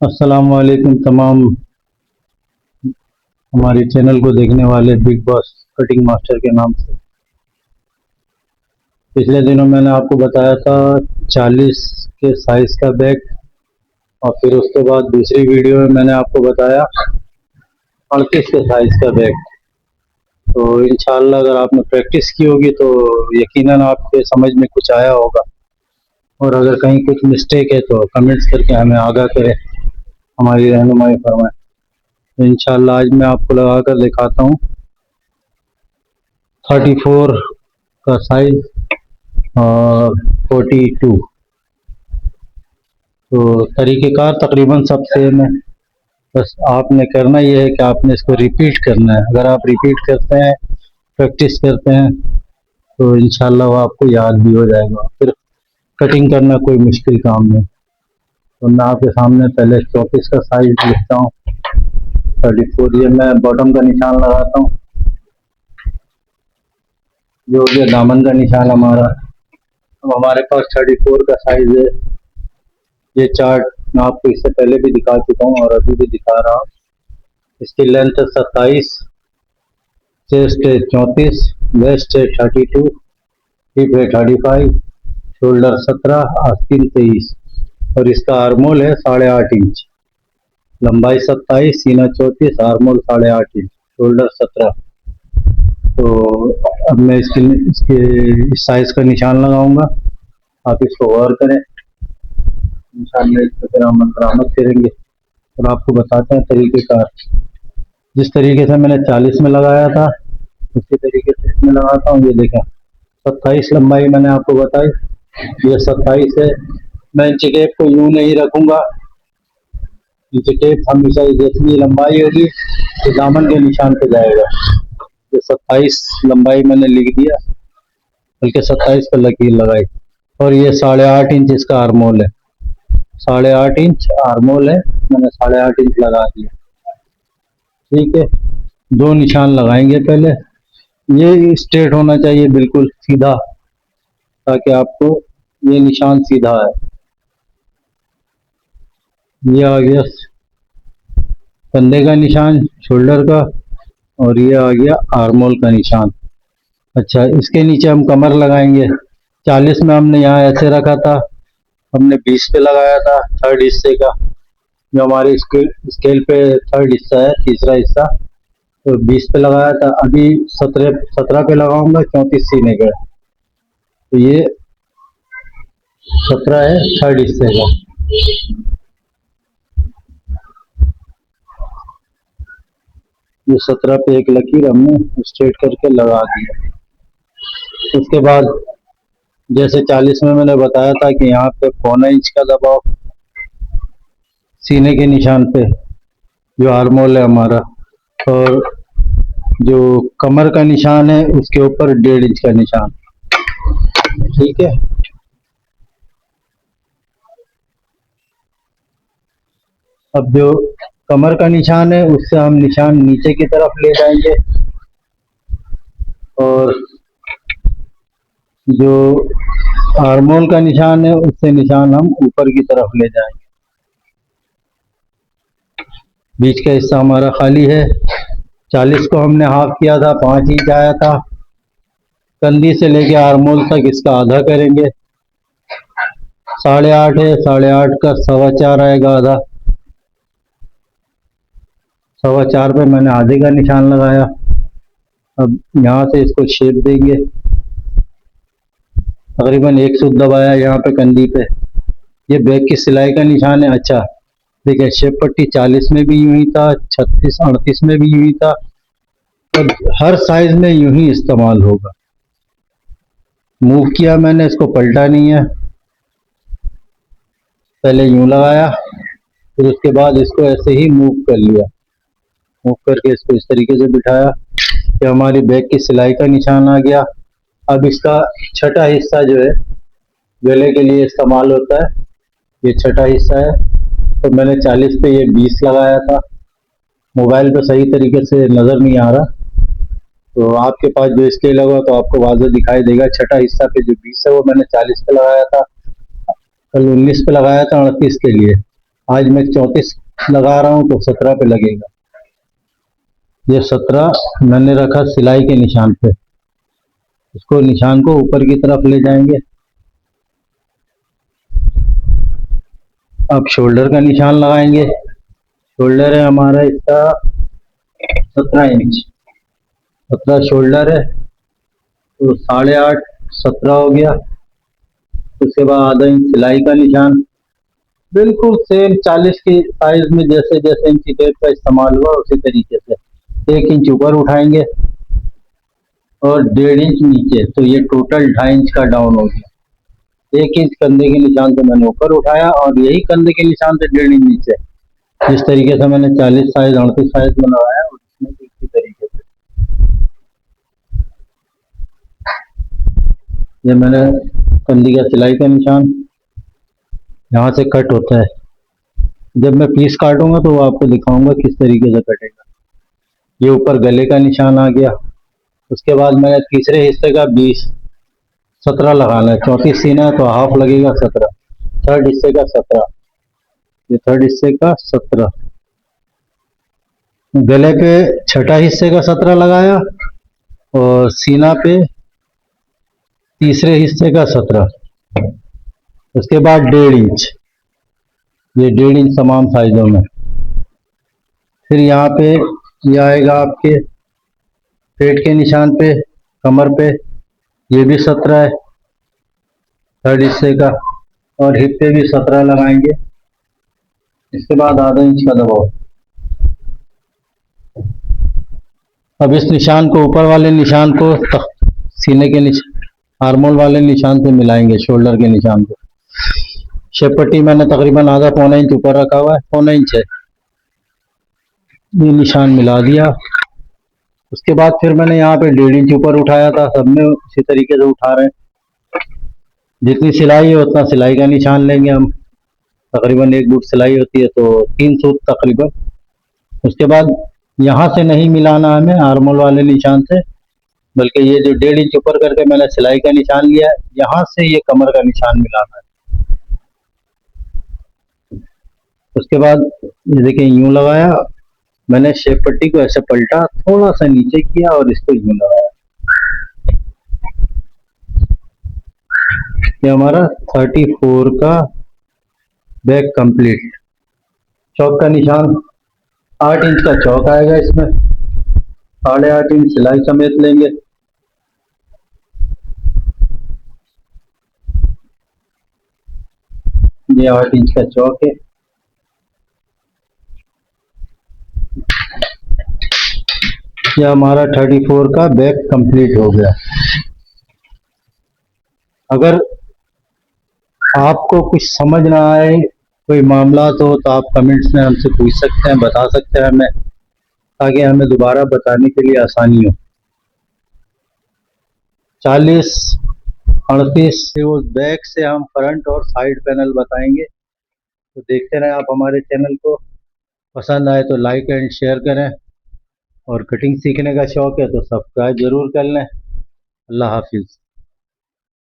अस्सलाम वालेकुम तमाम हमारे चैनल को देखने वाले बिग बॉस कटिंग मास्टर के नाम से। पिछले दिनों मैंने आपको बताया था 40 के साइज का बैग, और फिर उसके बाद दूसरी वीडियो में मैंने आपको बताया 38 के साइज का बैग। तो इंशाल्लाह अगर आपने प्रैक्टिस की होगी तो यकीनन आपके समझ में कुछ आया होगा, और अगर कहीं कुछ मिस्टेक है तो कमेंट्स करके हमें आगाह करें, हमारी रहनुमाई फरमाएं। तो इंशाल्लाह आज मैं आपको लगा कर दिखाता हूँ 34 का साइज और 42। तो तरीक़ेकार तकरीबन सब सेम है, बस आपने करना ये है कि आपने इसको रिपीट करना है। अगर आप रिपीट करते हैं, प्रैक्टिस करते हैं, तो इंशाल्लाह वो आपको याद भी हो जाएगा, फिर कटिंग करना कोई मुश्किल काम नहीं। तो मैं आपके सामने पहले 34 का साइज लिखता हूँ। 34 ये मैं बॉटम का निशान लगाता हूँ, जो हो गया दामन का निशान हमारा। अब हमारे पास 34 का साइज है। ये चार्ट मैं आपको इससे पहले भी दिखा चुका हूँ और अभी भी दिखा रहा हूँ। इसकी लेंथ है 27, चेस्ट है 34, वेस्ट है 32, हिप है 35, शोल्डर 17, आस्तीन 23, और इसका आर्मोल है 8.5 इंच। लंबाई 27, सीना 34, आर्मोल 8.5 इंच, शोल्डर 17। तो अब मैं इसके इस साइज का निशान लगाऊंगा। आप इसको गौर करें, इंशाअल्लाह इसको फिर हम बरामद करेंगे और आपको बताते हैं तरीक़ेकार। जिस तरीके से मैंने 40 में लगाया था उसी तरीके से इसमें लगाता हूँ। ये देखें 27 लंबाई मैंने आपको बताई, ये 27 है। मैं इंची टेप को यूं नहीं रखूंगा, इंची टेप हमेशा जितनी लंबाई होगी तो दामन के निशान पे जाएगा। ये 27 लंबाई मैंने लिख दिया, बल्कि 27 पर लकीर लगाई, और ये 8.5 इंच इसका आर्मोल है। 8.5 इंच आर्मोल है, मैंने 8.5 इंच लगा दिया। ठीक है, दो निशान लगाएंगे। पहले ये स्ट्रेट होना चाहिए, बिल्कुल सीधा, ताकि आपको ये निशान सीधा है। ये आ गया कंधे का निशान, शोल्डर का, और ये आ गया आर्मोल का निशान। अच्छा, इसके नीचे हम कमर लगाएंगे। 40 में हमने यहाँ ऐसे रखा था, हमने 20 पे लगाया था थर्ड हिस्से का, जो हमारे स्केल पे थर्ड हिस्सा है, तीसरा हिस्सा, तो 20 पे लगाया था। अभी 17 पे लगाऊंगा, 34 सीने का। तो ये 17 है थर्ड हिस्से का। ये 17 पे एक लकीर हमने स्ट्रेट करके लगा दी। उसके बाद जैसे 40 में मैंने बताया था कि यहाँ पे 1.25 इंच का दबाव सीने के निशान पे, जो आर्मोल है हमारा, और जो कमर का निशान है उसके ऊपर 1.5 इंच का निशान। ठीक है, अब जो कमर का निशान है उससे हम निशान नीचे की तरफ ले जाएंगे, और जो आर्मोल का निशान है उससे निशान हम ऊपर की तरफ ले जाएंगे। बीच का हिस्सा हमारा खाली है। 40 को हमने हाफ किया था, 5 इंच आया था। कंधी से लेके आर्मोल तक इसका आधा करेंगे। 8.5 है, 8.5 का 4.25 आएगा आधा। 4.25 पे मैंने आधे का निशान लगाया। अब यहाँ से इसको शेप देंगे, तकरीबन 1 सूत दबाया यहाँ पे कंधी पे। ये बैक की सिलाई का निशान है। अच्छा देखिए, शेप पट्टी 40 में भी यूं ही था, 36 38 में भी यूं ही था, और हर साइज में यूं ही इस्तेमाल होगा। मूव किया मैंने, इसको पलटा नहीं है, पहले यूं लगाया, फिर उसके बाद इसको ऐसे ही मूव कर लिया। मूव करके इसको इस तरीके से बिठाया कि हमारी बैक की सिलाई का निशान आ गया। अब इसका छठा हिस्सा जो है गले के लिए इस्तेमाल होता है, ये छठा हिस्सा है। तो मैंने 40 पे ये 20 लगाया था। मोबाइल पे सही तरीके से नज़र नहीं आ रहा, तो आपके पास जो स्केल होगा तो आपको वाज़ेह दिखाई देगा। छठा हिस्सा पे जो 20 है वो मैंने 40 पे लगाया था, कल 19 पे लगाया था 38 के लिए। आज मैं 34 लगा रहा हूँ तो 17 पे लगेगा। ये 17 मैंने रखा सिलाई के निशान पे। इसको निशान को ऊपर की तरफ ले जाएंगे। अब शोल्डर का निशान लगाएंगे। शोल्डर है हमारा इसका 17 इंच। 17 शोल्डर है तो 8.5 17 हो गया। उसके बाद आधा इंच सिलाई का निशान, बिल्कुल सेम 40 की साइज में जैसे जैसे इंची टेप का इस्तेमाल हुआ उसी तरीके से 1 इंच ऊपर उठाएंगे और 1.5 इंच नीचे, तो ये टोटल 2.5 इंच का डाउन हो गया। 1 इंच कंधे के निशान से मैंने ऊपर उठाया और यही कंधे के निशान से 1.5 इंच नीचे। जिस तरीके से मैंने 40 साइज 38 साइज में लगाया और इसमें भी इसी तरीके से ये मैंने कंधी का सिलाई का निशान यहाँ से कट होता है। जब मैं पीस काटूंगा तो वो आपको दिखाऊंगा किस तरीके से कटेगा। ये ऊपर गले का निशान आ गया। उसके बाद मैंने तीसरे हिस्से का 17 लगाना है। 34 सीना है तो हाफ लगेगा 17। थर्ड हिस्से का 17, ये थर्ड हिस्से का 17। गले पे छठा हिस्से का 17 लगाया और सीना पे तीसरे हिस्से का 17। उसके बाद 1.5 इंच, ये 1.5 इंच तमाम साइजों में। फिर यहाँ पे ये आएगा आपके पेट के निशान पे, कमर पे, ये भी 17 है थर्ड हिस्से का, और हिप पे भी 17 लगाएंगे। इसके बाद आधा इंच का दबाव। अब इस निशान को ऊपर वाले निशान को सीने के आर्मोल वाले निशान से मिलाएंगे, शोल्डर के निशान को। शेप पट्टी मैंने तकरीबन आधा पौना इंच ऊपर रखा हुआ है, पौना इंच है। ये निशान मिला दिया। उसके बाद फिर मैंने यहाँ पे 1.5 इंच ऊपर उठाया था, सब में उसी तरीके से उठा रहे हैं। जितनी सिलाई है उतना सिलाई का निशान लेंगे हम। तकरीबन 1 फुट सिलाई होती है तो 3 सूत तकरीबन। उसके बाद यहाँ से नहीं मिलाना हमें आर्मोल वाले निशान से, बल्कि ये जो 1.5 इंच ऊपर करके मैंने सिलाई का निशान लिया है, यहाँ से ये कमर का निशान मिलाना है। उसके बाद ये देखिए यूं लगाया मैंने, शेप पट्टी को ऐसे पलटा, थोड़ा सा नीचे किया और इसको यूं लगाया। ये हमारा 34 का बैक कंप्लीट। चौक का निशान 8 इंच का चौक आएगा इसमें, 8.5 इंच सिलाई समेत लेंगे। ये 8 इंच का चौक है। ये हमारा 34 का बैक कंप्लीट हो गया। अगर आपको कुछ समझ ना आए, कोई मामला तो आप कमेंट्स में हमसे पूछ सकते हैं, बता सकते हैं हमें, ताकि हमें दोबारा बताने के लिए आसानी हो। 40 38 से उस बैक से हम फ्रंट और साइड पैनल बताएंगे। तो देखते रहें आप हमारे चैनल को। पसंद आए तो लाइक एंड शेयर करें, और कटिंग सीखने का शौक है तो सब्सक्राइब जरूर कर लें। अल्लाह हाफिज़।